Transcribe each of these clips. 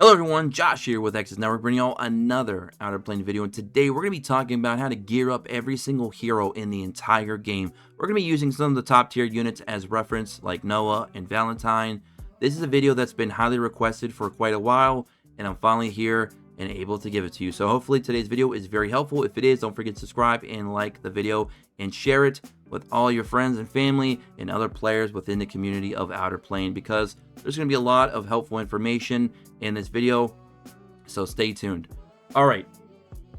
Hello everyone, Josh here with X's Network, bringing y'all another Outer Plane video, and today we're going to be talking about how to gear up every single hero in the entire game. We're going to be using some of the top tier units as reference, like Noah and Valentine. This is a video that's been highly requested for quite a while, and I'm finally here and able to give it to you. So hopefully today's video is very helpful. If it is, don't forget to subscribe and like the video and share it with all your friends and family and other players within the community of Outer Plane, because there's going to be a lot of helpful information in this video, so stay tuned. All right,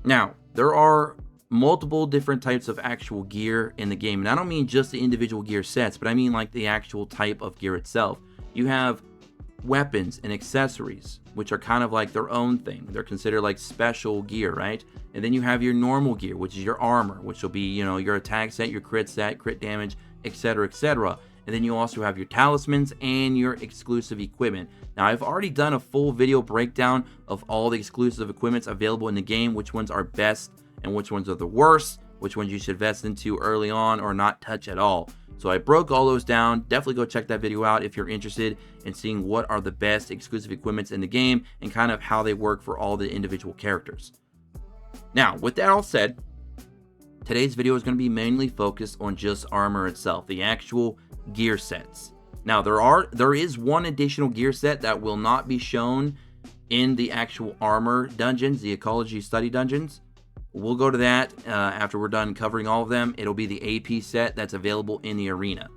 now there are multiple different types of actual gear in the game, and I don't mean just the individual gear sets, but I mean like the actual type of gear itself. You have weapons and accessories, which are kind of like their own thing. They're considered like special gear, right? And then you have your normal gear, which is your armor, which will be, you know, your attack set, your crit set, crit damage, etc., etc. And then you also have your talismans and your exclusive equipment. Now, I've already done a full video breakdown of all the exclusive equipments available in the game, which ones are best and which ones are the worst, which ones you should invest into early on or not touch at all. So I broke all those down. Definitely go check that video out if you're interested in seeing what are the best exclusive equipments in the game and kind of how they work for all the individual characters. Now, with that all said, today's video is going to be mainly focused on just armor itself, the actual gear sets. Now, there is one additional gear set that will not be shown in the actual armor dungeons, the ecology study dungeons. We'll go to that after we're done covering all of them. It'll be the AP set that's available in the arena.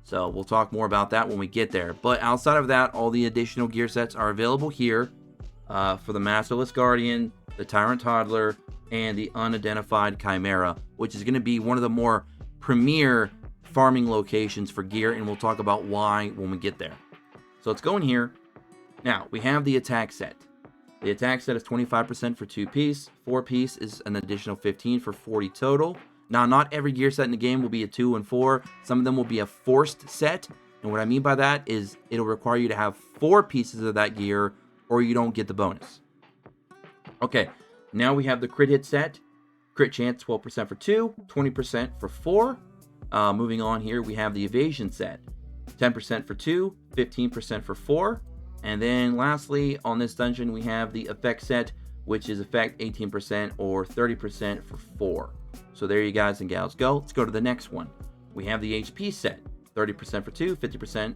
So we'll talk more about that when we get there. But outside of that, all the additional gear sets are available here for the Masterless Guardian, the Tyrant Toddler, and the Unidentified Chimera, which is going to be one of the more premier farming locations for gear, and we'll talk about why when we get there. So let's go in here. Now, we have the attack set. The attack set is 25% for 2-piece. 4-piece is an additional 15 for 40 total. Now, not every gear set in the game will be a 2 and 4. Some of them will be a forced set. And what I mean by that is it'll require you to have 4 pieces of that gear or you don't get the bonus. Okay, now we have the crit hit set. Crit chance 12% for 2, 20% for 4. Moving on here, we have the evasion set. 10% for 2, 15% for 4. And then lastly, on this dungeon, we have the effect set, which is effect 18% or 30% for 4. So there you guys and gals go. Let's go to the next one. We have the HP set. 30% for 2, 50%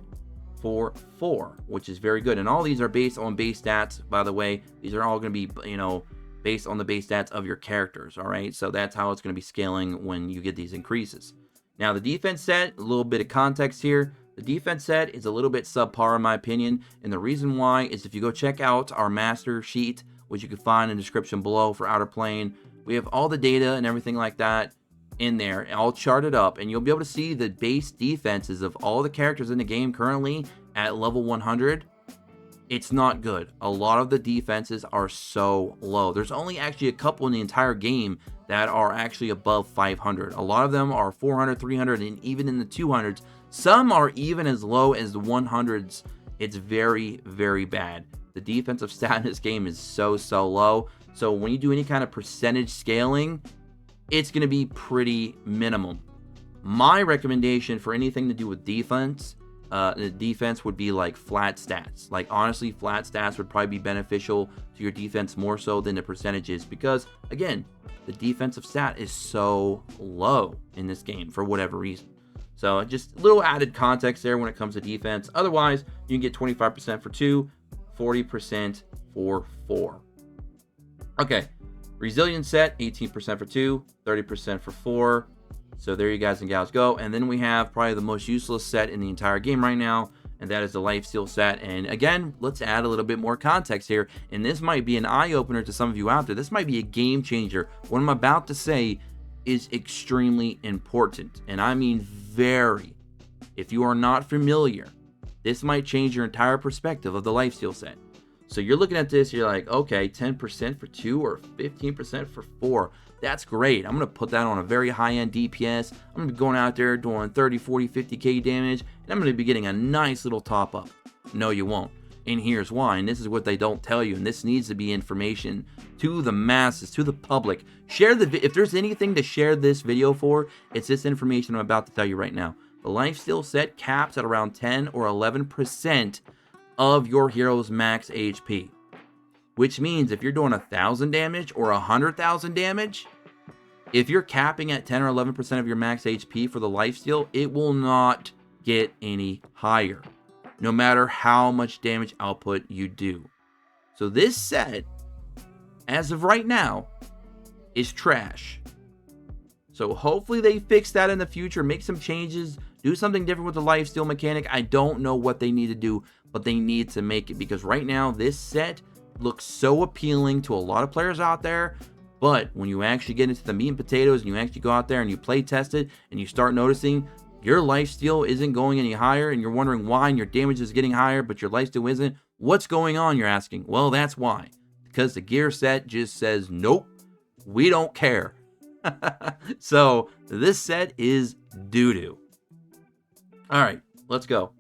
for 4, which is very good. And all these are based on base stats, by the way. These are all going to be, you know, based on the base stats of your characters, all right? So that's how it's going to be scaling when you get these increases. Now, the defense set, a little bit of context here. The defense set is a little bit subpar in my opinion, and the reason why is if you go check out our master sheet, which you can find in the description below for Outer Plane, we have all the data and everything like that in there, all charted up, and you'll be able to see the base defenses of all the characters in the game currently at level 100. It's not good. A lot of the defenses are so low. There's only actually a couple in the entire game that are actually above 500. A lot of them are 400, 300, and even in the 200s. Some are even as low as the 100s. It's very, very bad. The defensive stat in this game is so low. So when you do any kind of percentage scaling, it's going to be pretty minimum. My recommendation for anything to do with defense, the defense would be like flat stats. Like honestly, flat stats would probably be beneficial to your defense more so than the percentages, because again, the defensive stat is so low in this game for whatever reason. So just a little added context there when it comes to defense. Otherwise, you can get 25% for 2, 40% for 4. Okay, resilience set, 18% for 2, 30% for 4. So there you guys and gals go. And then we have probably the most useless set in the entire game right now, and that is the lifesteal set. And again, let's add a little bit more context here. And this might be an eye-opener to some of you out there. This might be a game changer. What I'm about to say is extremely important, and I mean very. If you are not familiar, this might change your entire perspective of the lifesteal set. So you're looking at this, you're like, okay, 10% for 2 or 15% for 4. That's great. I'm going to put that on a very high-end DPS. I'm going to be going out there doing 30, 40, 50k damage, and I'm going to be getting a nice little top-up. No, you won't. And here's why, and this is what they don't tell you, and this needs to be information to the masses, to the public. Share the if there's anything to share this video for, it's this information I'm about to tell you right now. The lifesteal set caps at around 10 or 11% of your hero's max HP. which means if you're doing 1,000 damage or 100,000 damage, if you're capping at 10 or 11% of your max HP for the lifesteal, it will not get any higher, no matter how much damage output you do. So this set, as of right now, is trash. So hopefully they fix that in the future, make some changes, do something different with the lifesteal mechanic. I don't know what they need to do, but they need to make it, because right now this set looks so appealing to a lot of players out there. But when you actually get into the meat and potatoes and you actually go out there and you play test it and you start noticing your lifesteal isn't going any higher and you're wondering why, and your damage is getting higher but your lifesteal isn't, what's going on, you're asking? Well, that's why. Because the gear set just says, nope, we don't care. So this set is doo-doo. All right, let's go.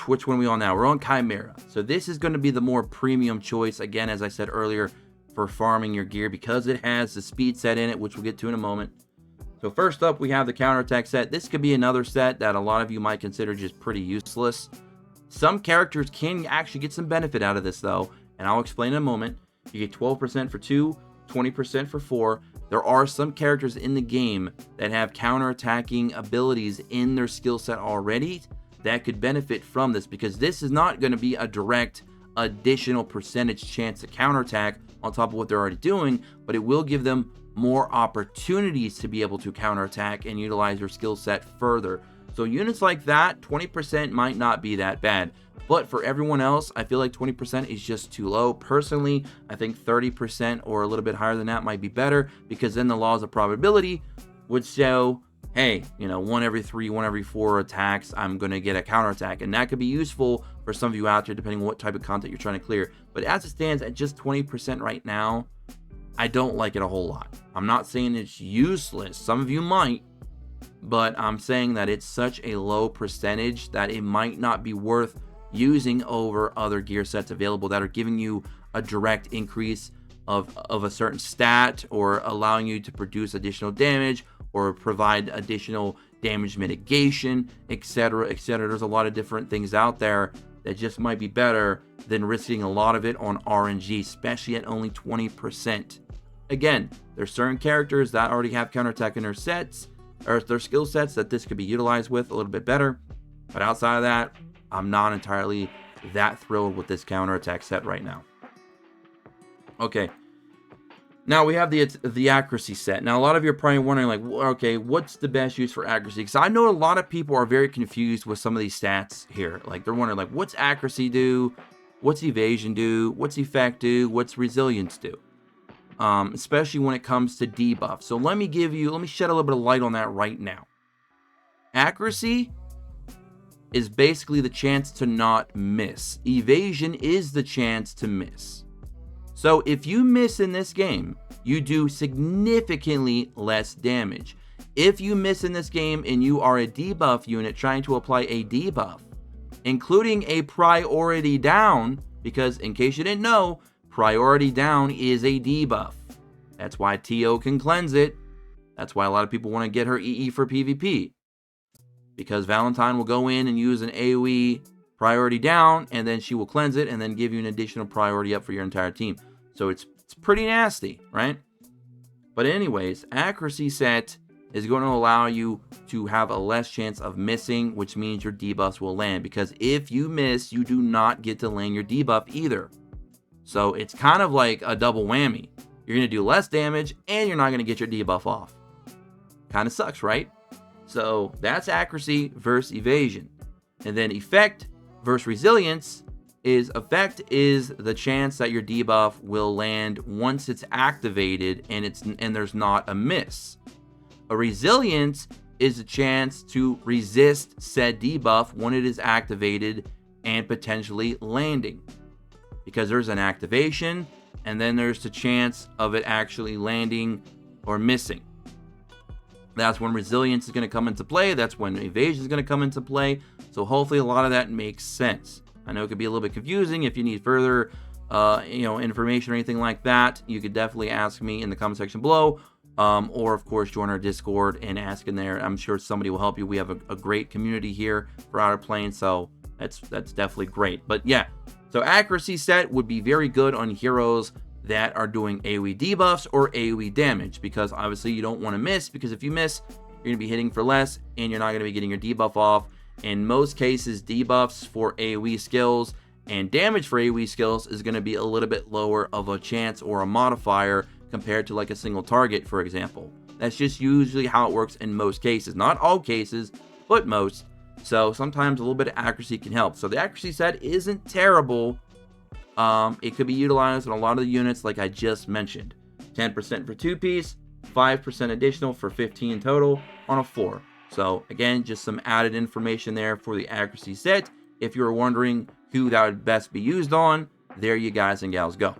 Which one are we on now? We're on Chimera. So this is going to be the more premium choice, again, as I said earlier, for farming your gear, because it has the speed set in it, which we'll get to in a moment. So first up, we have the counterattack set. This could be another set that a lot of you might consider just pretty useless. Some characters can actually get some benefit out of this though, and I'll explain in a moment. You get 12% for 2, 20% for 4. There are some characters in the game that have counterattacking abilities in their skill set already that could benefit from this, because this is not going to be a direct additional percentage chance to counterattack on top of what they're already doing, but it will give them more opportunities to be able to counterattack and utilize their skill set further. So units like that, 20% might not be that bad, but for everyone else, I feel like 20% is just too low. Personally, I think 30% or a little bit higher than that might be better, because then the laws of probability would show, hey, you know, 1 every 3, 1 every 4 attacks, I'm going to get a counterattack. And that could be useful for some of you out there, depending on what type of content you're trying to clear. But as it stands at just 20% right now, I don't like it a whole lot. I'm not saying it's useless. Some of you might, but I'm saying that it's such a low percentage that it might not be worth using over other gear sets available that are giving you a direct increase of a certain stat, or allowing you to produce additional damage, or provide additional damage mitigation, etc., etc. There's a lot of different things out there that just might be better than risking a lot of it on RNG, especially at only 20%. Again, there's certain characters that already have counterattack in their sets, or their skill sets, that this could be utilized with a little bit better. But outside of that, I'm not entirely that thrilled with this counterattack set right now. Okay. Now we have the accuracy set. Now a lot of you are probably wondering, like, okay, what's the best use for accuracy? Because I know a lot of people are very confused with some of these stats here. Like, they're wondering, like, what's accuracy do? What's evasion do? What's effect do? What's resilience do? Especially when it comes to debuff. So let me shed a little bit of light on that right now. Accuracy is basically the chance to not miss. Evasion is the chance to miss. So if you miss in this game, you do significantly less damage. If you miss in this game and you are a debuff unit trying to apply a debuff, including a priority down, because in case you didn't know, priority down is a debuff. That's why TO can cleanse it. That's why a lot of people want to get her EE for PvP. Because Valentine will go in and use an AoE priority down, and then she will cleanse it and then give you an additional priority up for your entire team. So it's pretty nasty, right? But anyways, accuracy set is going to allow you to have a less chance of missing, which means your debuffs will land. Because if you miss, you do not get to land your debuff either. So it's kind of like a double whammy. You're going to do less damage, and you're not going to get your debuff off. Kind of sucks, right? So that's accuracy versus evasion. And then effect versus resilience is, effect is the chance that your debuff will land once it's activated and there's not a miss. A resilience is a chance to resist said debuff when it is activated and potentially landing. Because there's an activation, and then there's the chance of it actually landing or missing. That's when resilience is going to come into play. That's when evasion is going to come into play. So hopefully a lot of that makes sense. I know it could be a little bit confusing. If you need further information or anything like that, you could definitely ask me in the comment section below. Or of course join our Discord and ask in there. I'm sure somebody will help you. We have a great community here for OUTERPLANE. So That's definitely great. But yeah, so accuracy set would be very good on heroes that are doing AoE debuffs or AoE damage, because obviously you don't want to miss, because if you miss, you're going to be hitting for less and you're not going to be getting your debuff off. In most cases, debuffs for AoE skills and damage for AoE skills is going to be a little bit lower of a chance or a modifier compared to like a single target, for example. That's just usually how it works in most cases. Not all cases, but most. So sometimes a little bit of accuracy can help. So the accuracy set isn't terrible. It could be utilized on a lot of the units like I just mentioned. 10% for 2-piece, 5% additional for 15 total on a 4. So again, just some added information there for the accuracy set. If you were wondering who that would best be used on, there you guys and gals go.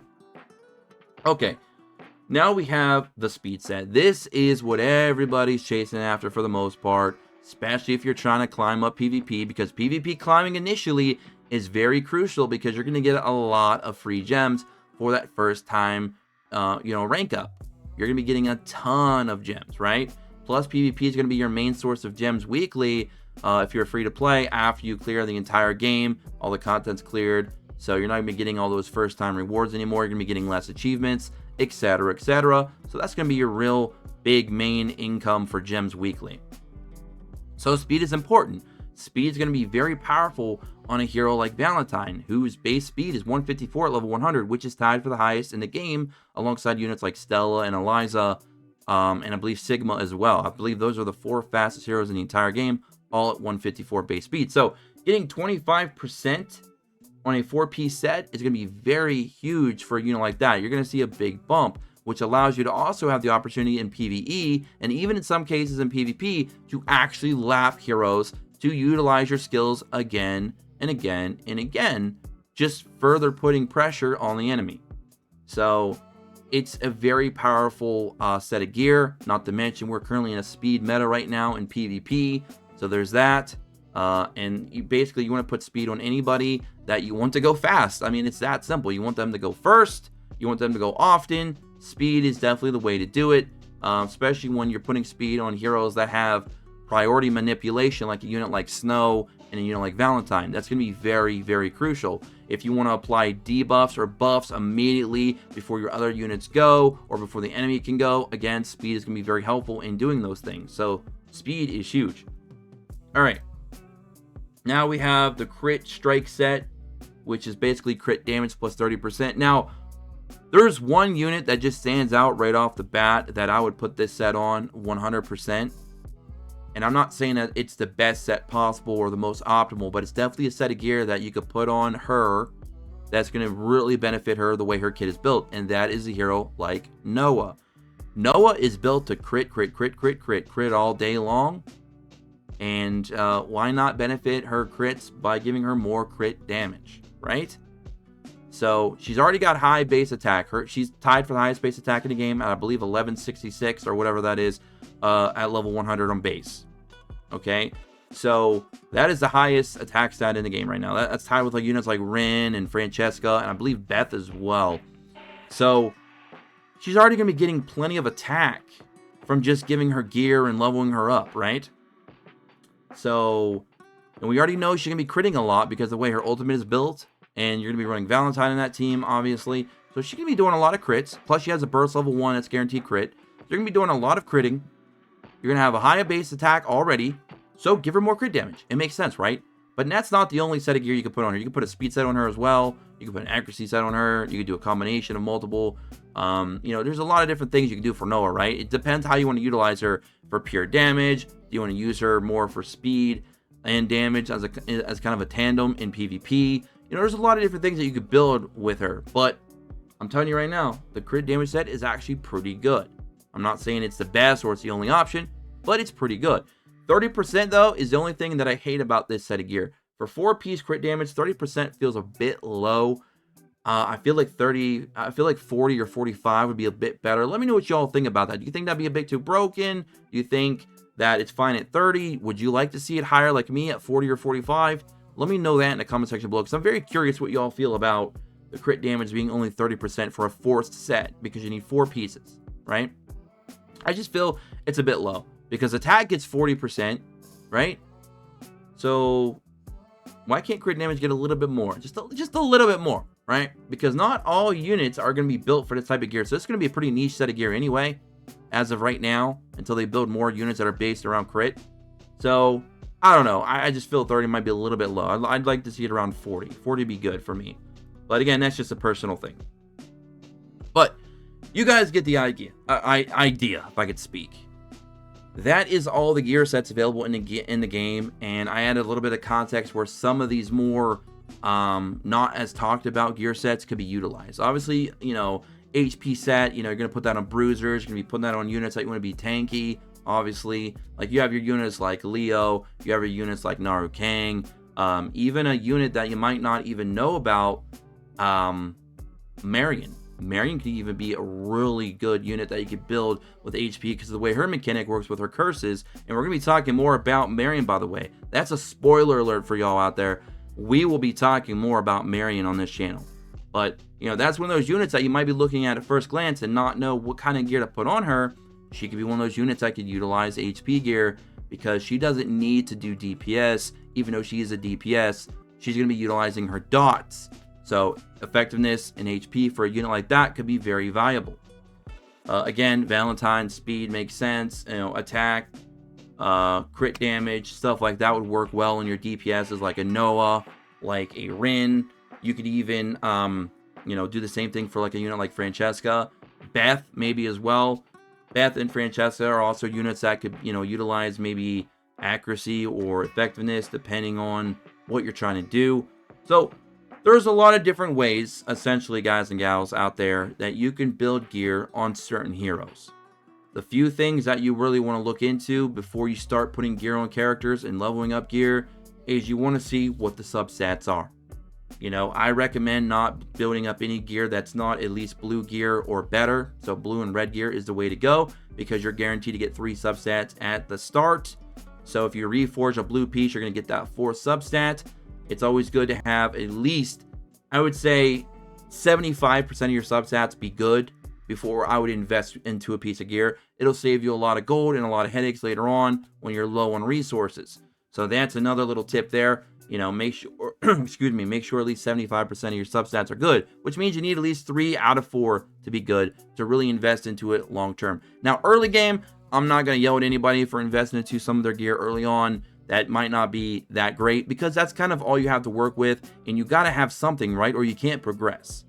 Okay, now we have the speed set. This is what everybody's chasing after for the most part, especially if you're trying to climb up PvP, because PvP climbing initially is very crucial, because you're going to get a lot of free gems for that first time, rank up. You're going to be getting a ton of gems, right? Plus, PvP is going to be your main source of gems weekly if you're free to play after you clear the entire game. All the content's cleared, so you're not going to be getting all those first time rewards anymore. You're going to be getting less achievements, etc., etc. So that's going to be your real big main income for gems weekly. So speed is important. Speed is going to be very powerful on a hero like Valentine, whose base speed is 154 at level 100, which is tied for the highest in the game, alongside units like Stella and Eliza, and I believe Sigma as well. I believe those are the 4 fastest heroes in the entire game, all at 154 base speed. So getting 25% on a 4-piece set is going to be very huge for a unit like that. You're going to see a big bump, which allows you to also have the opportunity in PvE, and even in some cases in PvP, to actually lap heroes to utilize your skills again and again and again, just further putting pressure on the enemy. So it's a very powerful set of gear, not to mention we're currently in a speed meta right now in PvP, so there's that. And you want to put speed on anybody that you want to go fast. I mean, it's that simple. You want them to go first, you want them to go often. Speed is definitely the way to do it, especially when you're putting speed on heroes that have priority manipulation, like a unit like Snow and a unit like Valentine. That's going to be very, very crucial. If you want to apply debuffs or buffs immediately before your other units go, or before the enemy can go, again, speed is going to be very helpful in doing those things. So speed is huge. All right. Now we have the crit strike set, which is basically crit damage plus 30%. Now, there's one unit that just stands out right off the bat that I would put this set on 100%. And I'm not saying that it's the best set possible or the most optimal, but it's definitely a set of gear that you could put on her that's going to really benefit her the way her kit is built. And that is a hero like Noah. Noah is built to crit all day long. And why not benefit her crits by giving her more crit damage, right? So she's already got high base attack. She's tied for the highest base attack in the game at, I believe, 1166 or whatever that is, at level 100 on base. Okay, so that is the highest attack stat in the game right now. That's tied with like units like Rin and Francesca, and I believe Beth as well. So she's already going to be getting plenty of attack from just giving her gear and leveling her up, right? So, and we already know she's going to be critting a lot because of the way her ultimate is built. And you're going to be running Valentine in that team, obviously. So she's going to be doing a lot of crits. Plus, she has a burst level 1 that's guaranteed crit. You're going to be doing a lot of critting. You're going to have a higher base attack already. So give her more crit damage. It makes sense, right? But that's not the only set of gear you can put on her. You can put a speed set on her as well. You can put an accuracy set on her. You can do a combination of multiple. There's a lot of different things you can do for Noah, right? It depends how you want to utilize her for pure damage. Do you want to use her more for speed and damage as kind of a tandem in PvP? There's a lot of different things that you could build with her, but I'm telling you right now, the crit damage set is actually pretty good. I'm not saying it's the best or it's the only option, but it's pretty good. 30% though is the only thing that I hate about this set of gear. For 4-piece crit damage, 30% feels a bit low. I feel like 40 or 45 would be a bit better. Let me know what y'all think about that. Do you think that'd be a bit too broken? Do you think that it's fine at 30? Would you like to see it higher like me at 40 or 45? Let me know that in the comment section below, because I'm very curious what y'all feel about the crit damage being only 30% for a forced set, because you need 4 pieces, right? I just feel it's a bit low, because attack gets 40%, right? So Why can't crit damage get a little bit more? Just a little bit more, right? Because not all units are going to be built for this type of gear. So it's going to be a pretty niche set of gear anyway, as of right now, until they build more units that are based around crit. So I don't know. I just feel 30 might be a little bit low. I'd like to see it around 40. 40 would be good for me. But again, that's just a personal thing. But you guys get the idea, if I could speak. That is all the gear sets available in the game, and I added a little bit of context where some of these more not as talked about gear sets could be utilized. Obviously, you know, HP set, you know, you're going to put that on bruisers, you're going to be putting that on units that you want to be tanky, obviously. Like, you have your units like Leo, you have your units like Naru Kang, even a unit that you might not even know about, Marion. Marion could even be a really good unit that you could build with HP because of the way her mechanic works with her curses. And we're going to be talking more about Marion, by the way. That's a spoiler alert for y'all out there. We will be talking more about Marion on this channel. But, you know, that's one of those units that you might be looking at first glance and not know what kind of gear to put on her. She could be one of those units that could utilize HP gear because she doesn't need to do DPS. Even though she is a DPS, she's going to be utilizing her dots. So effectiveness and HP for a unit like that could be very valuable. Again, Valentine's speed makes sense. You know, attack, crit damage, stuff like that would work well in your DPSs, like a Noah, like a Rin. You could even, you know, do the same thing for like a unit like Francesca. Beth maybe as well. Beth and Francesca are also units that could, you know, utilize maybe accuracy or effectiveness depending on what you're trying to do. So there's a lot of different ways, essentially, guys and gals out there, that you can build gear on certain heroes. The few things that you really want to look into before you start putting gear on characters and leveling up gear is you want to see what the substats are. You know, I recommend not building up any gear that's not at least blue gear or better. So blue and red gear is the way to go because you're guaranteed to get 3 substats at the start. So if you reforge a blue piece, you're going to get that 4th substat. It's always good to have at least, I would say, 75% of your substats be good before I would invest into a piece of gear. It'll save you a lot of gold and a lot of headaches later on when you're low on resources. So that's another little tip there. You know, make sure, excuse me, make sure at least 75% of your substats are good, which means you need at least 3 out of 4 to be good to really invest into it long term. Now, early game, I'm not going to yell at anybody for investing into some of their gear early on. That might not be that great because that's kind of all you have to work with, and you got to have something, right, or you can't progress.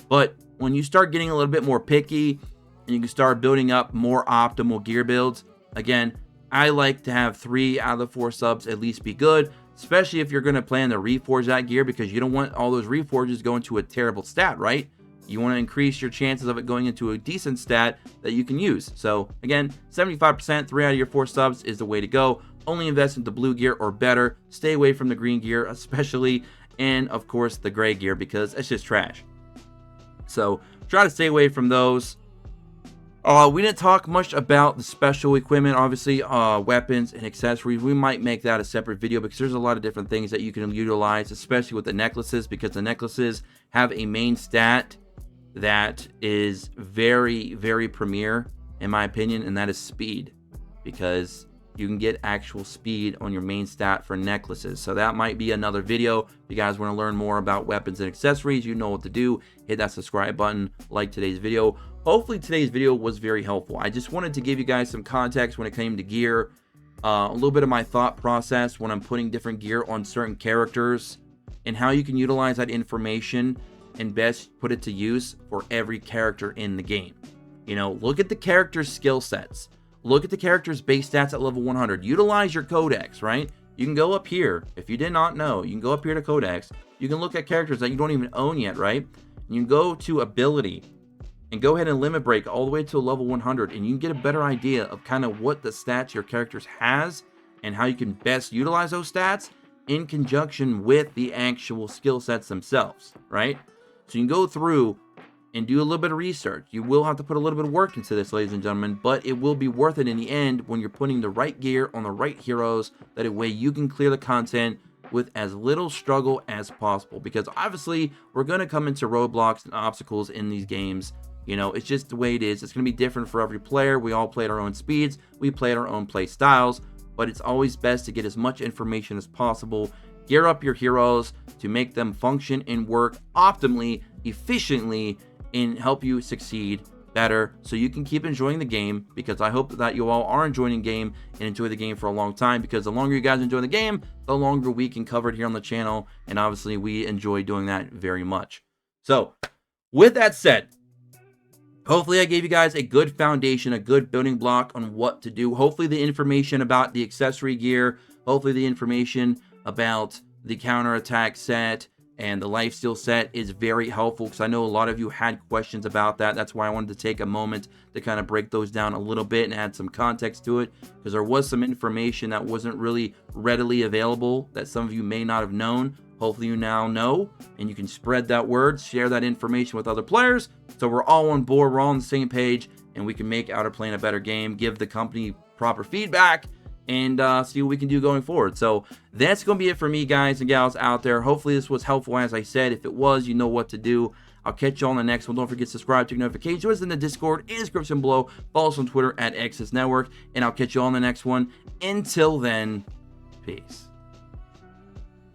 But when you start getting a little bit more picky and you can start building up more optimal gear builds, again, I like to have 3 out of the 4 subs at least be good, especially if you're going to plan to reforge that gear because you don't want all those reforges going to a terrible stat, right? You want to increase your chances of it going into a decent stat that you can use. So again, 75%, 3 out of your 4 subs is the way to go. Only invest into blue gear or better. Stay away from the green gear especially, and of course the gray gear because it's just trash. So try to stay away from those. We didn't talk much about the special equipment, obviously, weapons and accessories. We might make that a separate video because there's a lot of different things that you can utilize, especially with the necklaces, because the necklaces have a main stat that is very, very premier, in my opinion, and that is speed, because you can get actual speed on your main stat for necklaces. So that might be another video. If you guys want to learn more about weapons and accessories, you know what to do. Hit that subscribe button, like today's video. Hopefully today's video was very helpful. I just wanted to give you guys some context when it came to gear, a little bit of my thought process when I'm putting different gear on certain characters, and how you can utilize that information and best put it to use for every character in the game. You know, look at the character's skill sets. Look at the character's base stats at level 100. Utilize your codex, right? You can go up here. If you did not know, you can go up here to codex. You can look at characters that you don't even own yet, right? You can go to ability and go ahead and limit break all the way to level 100, and you can get a better idea of kind of what the stats your characters has and how you can best utilize those stats in conjunction with the actual skill sets themselves, right? So you can go through and do a little bit of research. You will have to put a little bit of work into this, ladies and gentlemen, but it will be worth it in the end when you're putting the right gear on the right heroes. That way you can clear the content with as little struggle as possible, because obviously we're going to come into roadblocks and obstacles in these games. You know, it's just the way it is. It's going to be different for every player. We all play at our own speeds. We play at our own play styles, but it's always best to get as much information as possible gear up your heroes to make them function and work optimally, efficiently, and help you succeed better so you can keep enjoying the game, because I hope that you all are enjoying the game and enjoy the game for a long time, because the longer you guys enjoy the game, the longer we can cover it here on the channel, and obviously we enjoy doing that very much. So with that said, hopefully I gave you guys a good foundation, a good building block on what to do. Hopefully the information about the accessory gear, hopefully the information about the counterattack set and the lifesteal set is very helpful, because I know a lot of you had questions about that. That's why I wanted to take a moment to kind of break those down a little bit and add some context to it, because there was some information that wasn't really readily available that some of you may not have known. Hopefully you now know, and you can spread that word, share that information with other players, so we're all on board, we're all on the same page, and we can make OUTERPLANE a better game, give the company proper feedback, and see what we can do going forward. So that's going to be it for me, guys and gals out there. Hopefully this was helpful. As I said, if it was, you know what to do. I'll catch you all in the next one. Don't forget to subscribe, check notifications. Join us in the Discord in the description below. Follow us on Twitter at Access Network, and I'll catch you all in the next one. Until then, peace.